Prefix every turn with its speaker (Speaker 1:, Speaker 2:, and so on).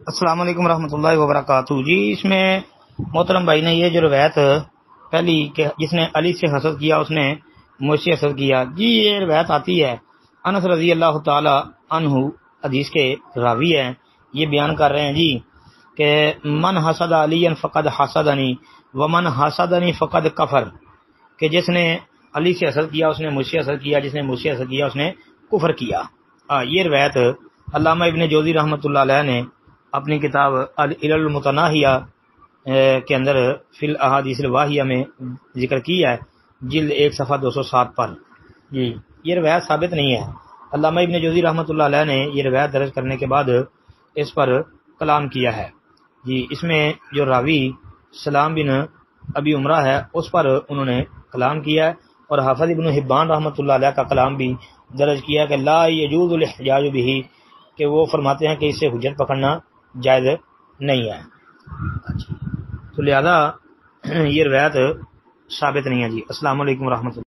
Speaker 1: السلام علیکم ورحمۃ اللہ وبرکاتہ۔ جی اس میں محترم بھائی نے یہ جو روایت پہلی کہ جس نے علی سے حسد کیا اس نے مجھ سے حسد کیا، جی یہ روایت آتی ہے انس رضی اللہ تعالی عنہ حدیث کے راوی ہیں، یہ بیان کر رہے ہیں جی کہ من حسد علی فقد حسدنی ومن حسدنی فقد کفر، کہ جس نے علی سے حسد کیا اس نے مجھ سے حسد کیا، جس نے مجھ سے حسد کیا اس نے کفر کیا۔ یہ روایت علامہ ابن جوزی رحمۃ اللہ علیہ نے اپنی کتاب العلل المتناہیہ کے اندر فی الاحادیث الواہیہ میں ذکر کیا ہے، جلد 1 صفحہ 207 پر۔ جی یہ روایت ثابت نہیں ہے۔ علامہ ابن جوزی رحمۃ اللہ علیہ نے یہ روایت درج کرنے کے بعد اس پر کلام کیا ہے۔ جی اس میں جو راوی سلام بن ابی عمرہ ہے اس پر انہوں نے کلام کیا ہے، اور حافظ ابن حبان رحمۃ اللہ علیہ کا کلام بھی درج کیا کہ لا یجوز الاحتجاج به، کہ وہ فرماتے ہیں کہ اس سے حجت پکڑنا جائز نہیں ہے۔ تو لہذا یہ روایت ثابت نہیں ہے۔ جی السلام علیکم ورحمۃ اللہ۔